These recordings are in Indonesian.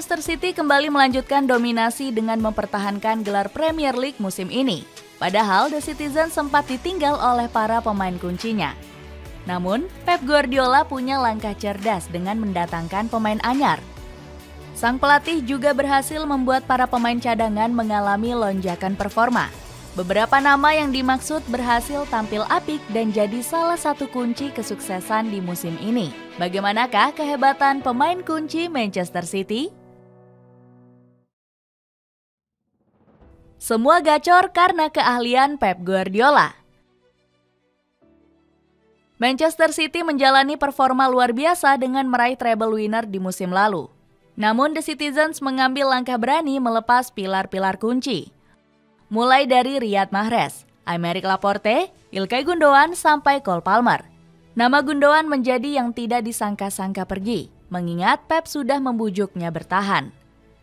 Manchester City kembali melanjutkan dominasi dengan mempertahankan gelar Premier League musim ini. Padahal The Citizens sempat ditinggal oleh para pemain kuncinya. Namun, Pep Guardiola punya langkah cerdas dengan mendatangkan pemain anyar. Sang pelatih juga berhasil membuat para pemain cadangan mengalami lonjakan performa. Beberapa nama yang dimaksud berhasil tampil apik dan jadi salah satu kunci kesuksesan di musim ini. Bagaimanakah kehebatan pemain kunci Manchester City? Semua gacor karena keahlian Pep Guardiola. Manchester City menjalani performa luar biasa dengan meraih treble winner di musim lalu. Namun The Citizens mengambil langkah berani melepas pilar-pilar kunci. Mulai dari Riyad Mahrez, Aymeric Laporte, Ilkay Gundogan sampai Cole Palmer. Nama Gundogan menjadi yang tidak disangka-sangka pergi, mengingat Pep sudah membujuknya bertahan.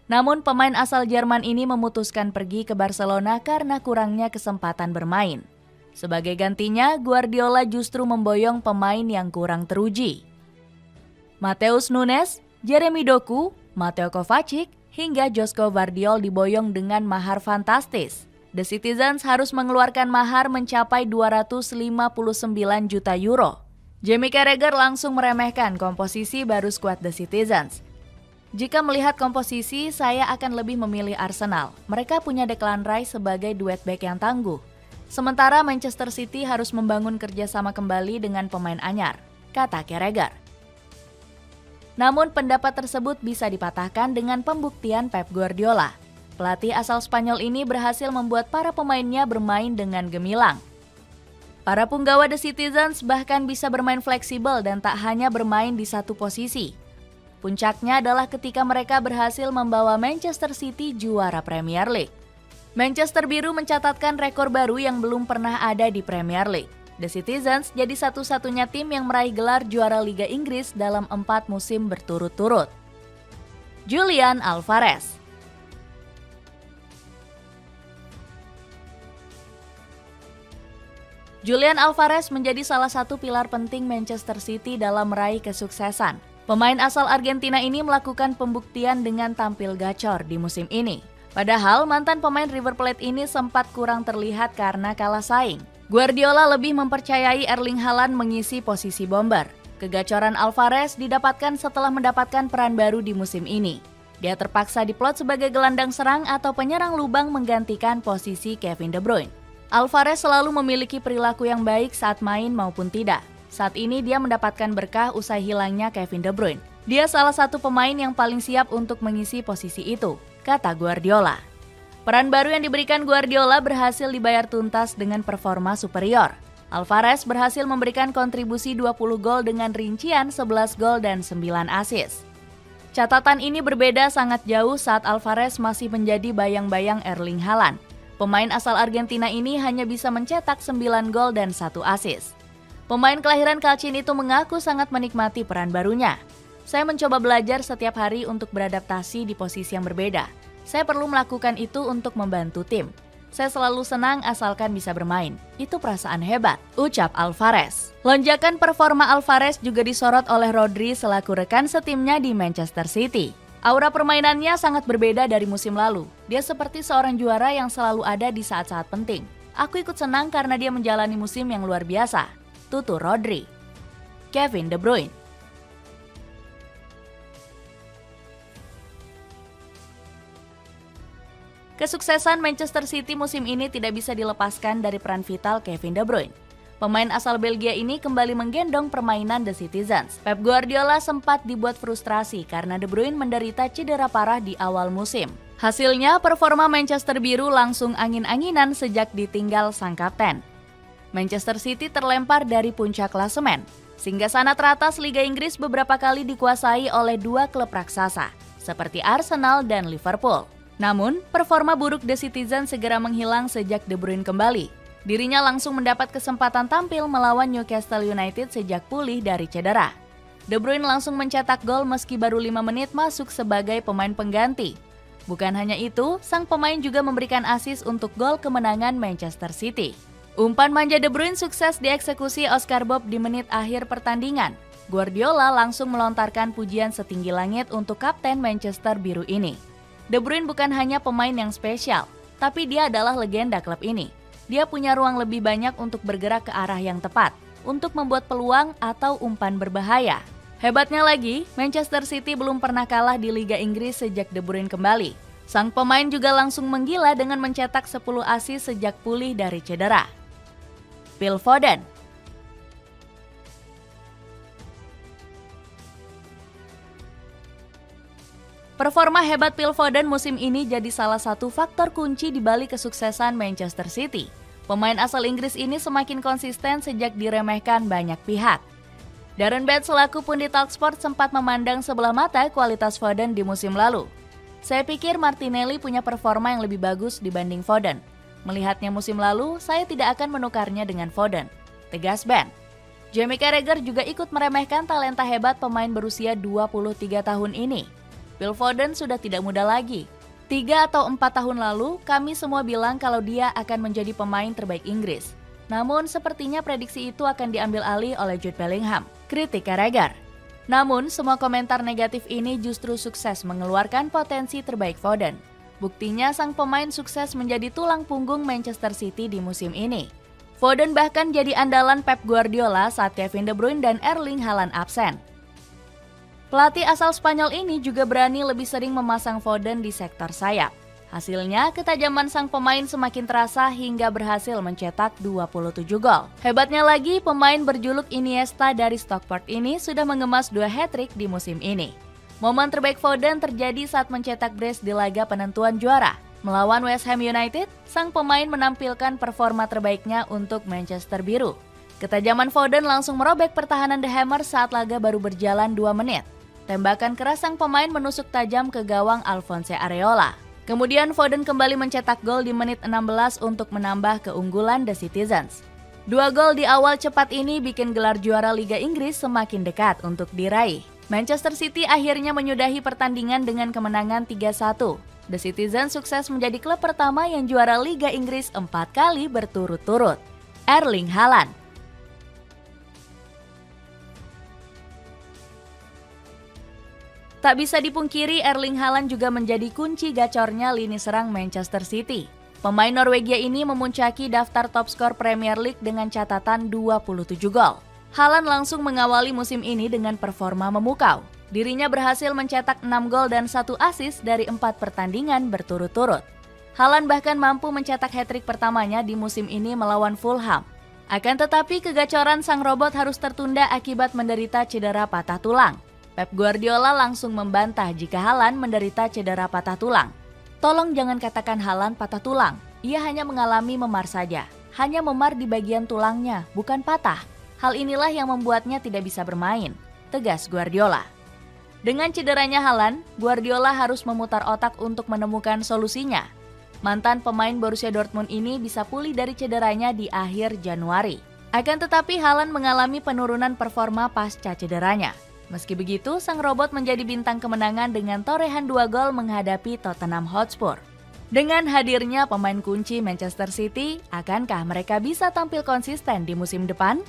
Namun pemain asal Jerman ini memutuskan pergi ke Barcelona karena kurangnya kesempatan bermain. Sebagai gantinya, Guardiola justru memboyong pemain yang kurang teruji. Matheus Nunes, Jeremy Doku, Mateo Kovacic, hingga Joško Gvardiol diboyong dengan mahar fantastis. The Citizens harus mengeluarkan mahar mencapai 259 juta euro. Jamie Carragher langsung meremehkan komposisi baru skuad The Citizens. Jika melihat komposisi, saya akan lebih memilih Arsenal. Mereka punya Declan Rice sebagai duet back yang tangguh. Sementara Manchester City harus membangun kerjasama kembali dengan pemain anyar, kata Carragher. Namun pendapat tersebut bisa dipatahkan dengan pembuktian Pep Guardiola. Pelatih asal Spanyol ini berhasil membuat para pemainnya bermain dengan gemilang. Para punggawa The Citizens bahkan bisa bermain fleksibel dan tak hanya bermain di satu posisi. Puncaknya adalah ketika mereka berhasil membawa Manchester City juara Premier League. Manchester Biru mencatatkan rekor baru yang belum pernah ada di Premier League. The Citizens jadi satu-satunya tim yang meraih gelar juara Liga Inggris dalam 4 musim berturut-turut. Julian Alvarez. Julian Alvarez menjadi salah satu pilar penting Manchester City dalam meraih kesuksesan. Pemain asal Argentina ini melakukan pembuktian dengan tampil gacor di musim ini. Padahal mantan pemain River Plate ini sempat kurang terlihat karena kalah saing. Guardiola lebih mempercayai Erling Haaland mengisi posisi bomber. Kegacoran Alvarez didapatkan setelah mendapatkan peran baru di musim ini. Dia terpaksa diplot sebagai gelandang serang atau penyerang lubang menggantikan posisi Kevin De Bruyne. Alvarez selalu memiliki perilaku yang baik saat main maupun tidak. Saat ini dia mendapatkan berkah usai hilangnya Kevin De Bruyne. Dia salah satu pemain yang paling siap untuk mengisi posisi itu, kata Guardiola. Peran baru yang diberikan Guardiola berhasil dibayar tuntas dengan performa superior. Alvarez berhasil memberikan kontribusi 20 gol dengan rincian 11 gol dan 9 assist. Catatan ini berbeda sangat jauh saat Alvarez masih menjadi bayang-bayang Erling Haaland. Pemain asal Argentina ini hanya bisa mencetak 9 gol dan 1 assist. Pemain kelahiran Calcin itu mengaku sangat menikmati peran barunya. Saya mencoba belajar setiap hari untuk beradaptasi di posisi yang berbeda. Saya perlu melakukan itu untuk membantu tim. Saya selalu senang asalkan bisa bermain. Itu perasaan hebat, ucap Alvarez. Lonjakan performa Alvarez juga disorot oleh Rodri selaku rekan setimnya di Manchester City. Aura permainannya sangat berbeda dari musim lalu. Dia seperti seorang juara yang selalu ada di saat-saat penting. Aku ikut senang karena dia menjalani musim yang luar biasa, tutur Rodri. Kevin De Bruyne. Kesuksesan Manchester City musim ini tidak bisa dilepaskan dari peran vital Kevin De Bruyne. Pemain asal Belgia ini kembali menggendong permainan The Citizens. Pep Guardiola sempat dibuat frustrasi karena De Bruyne menderita cedera parah di awal musim. Hasilnya, performa Manchester Biru langsung angin-anginan sejak ditinggal sang kapten. Manchester City terlempar dari puncak klasemen. Singgasana teratas Liga Inggris beberapa kali dikuasai oleh 2 klub raksasa, seperti Arsenal dan Liverpool. Namun, performa buruk The Citizens segera menghilang sejak De Bruyne kembali. Dirinya langsung mendapat kesempatan tampil melawan Newcastle United sejak pulih dari cedera. De Bruyne langsung mencetak gol meski baru 5 menit masuk sebagai pemain pengganti. Bukan hanya itu, sang pemain juga memberikan assist untuk gol kemenangan Manchester City. Umpan manja De Bruyne sukses dieksekusi Oscar Bob di menit akhir pertandingan. Guardiola langsung melontarkan pujian setinggi langit untuk kapten Manchester Biru ini. De Bruyne bukan hanya pemain yang spesial, tapi dia adalah legenda klub ini. Dia punya ruang lebih banyak untuk bergerak ke arah yang tepat, untuk membuat peluang atau umpan berbahaya. Hebatnya lagi, Manchester City belum pernah kalah di Liga Inggris sejak De Bruyne kembali. Sang pemain juga langsung menggila dengan mencetak 10 assist sejak pulih dari cedera. Phil Foden. Performa hebat Phil Foden musim ini jadi salah satu faktor kunci di balik kesuksesan Manchester City. Pemain asal Inggris ini semakin konsisten sejak diremehkan banyak pihak. Darren Bent selaku pundit Talksport sempat memandang sebelah mata kualitas Foden di musim lalu. Saya pikir Martinelli punya performa yang lebih bagus dibanding Foden. Melihatnya musim lalu, saya tidak akan menukarnya dengan Foden, tegas Bent. Jamie Carragher juga ikut meremehkan talenta hebat pemain berusia 23 tahun ini. Phil Foden sudah tidak muda lagi. 3 atau 4 tahun lalu, kami semua bilang kalau dia akan menjadi pemain terbaik Inggris. Namun, sepertinya prediksi itu akan diambil alih oleh Jude Bellingham, kritik Carragher. Namun, semua komentar negatif ini justru sukses mengeluarkan potensi terbaik Foden. Buktinya, sang pemain sukses menjadi tulang punggung Manchester City di musim ini. Foden bahkan jadi andalan Pep Guardiola saat Kevin De Bruyne dan Erling Haaland absen. Pelatih asal Spanyol ini juga berani lebih sering memasang Foden di sektor sayap. Hasilnya, ketajaman sang pemain semakin terasa hingga berhasil mencetak 27 gol. Hebatnya lagi, pemain berjuluk Iniesta dari Stockport ini sudah mengemas 2 hat-trick di musim ini. Momen terbaik Foden terjadi saat mencetak brace di laga penentuan juara. Melawan West Ham United, sang pemain menampilkan performa terbaiknya untuk Manchester Biru. Ketajaman Foden langsung merobek pertahanan The Hammers saat laga baru berjalan 2 menit. Tembakan keras sang pemain menusuk tajam ke gawang Alphonse Areola. Kemudian Foden kembali mencetak gol di menit 16 untuk menambah keunggulan The Citizens. 2 gol di awal cepat ini bikin gelar juara Liga Inggris semakin dekat untuk diraih. Manchester City akhirnya menyudahi pertandingan dengan kemenangan 3-1. The Citizens sukses menjadi klub pertama yang juara Liga Inggris 4 kali berturut-turut. Erling Haaland. Tak bisa dipungkiri, Erling Haaland juga menjadi kunci gacornya lini serang Manchester City. Pemain Norwegia ini memuncaki daftar top skor Premier League dengan catatan 27 gol. Haaland langsung mengawali musim ini dengan performa memukau. Dirinya berhasil mencetak 6 gol dan 1 assist dari 4 pertandingan berturut-turut. Haaland bahkan mampu mencetak hat-trick pertamanya di musim ini melawan Fulham. Akan tetapi kegacoran sang robot harus tertunda akibat menderita cedera patah tulang. Pep Guardiola langsung membantah jika Haaland menderita cedera patah tulang. Tolong jangan katakan Haaland patah tulang, ia hanya mengalami memar saja. Hanya memar di bagian tulangnya, bukan patah. Hal inilah yang membuatnya tidak bisa bermain, tegas Guardiola. Dengan cederanya Haaland, Guardiola harus memutar otak untuk menemukan solusinya. Mantan pemain Borussia Dortmund ini bisa pulih dari cederanya di akhir Januari. Akan tetapi Haaland mengalami penurunan performa pasca cederanya. Meski begitu, sang robot menjadi bintang kemenangan dengan torehan 2 gol menghadapi Tottenham Hotspur. Dengan hadirnya pemain kunci Manchester City, akankah mereka bisa tampil konsisten di musim depan?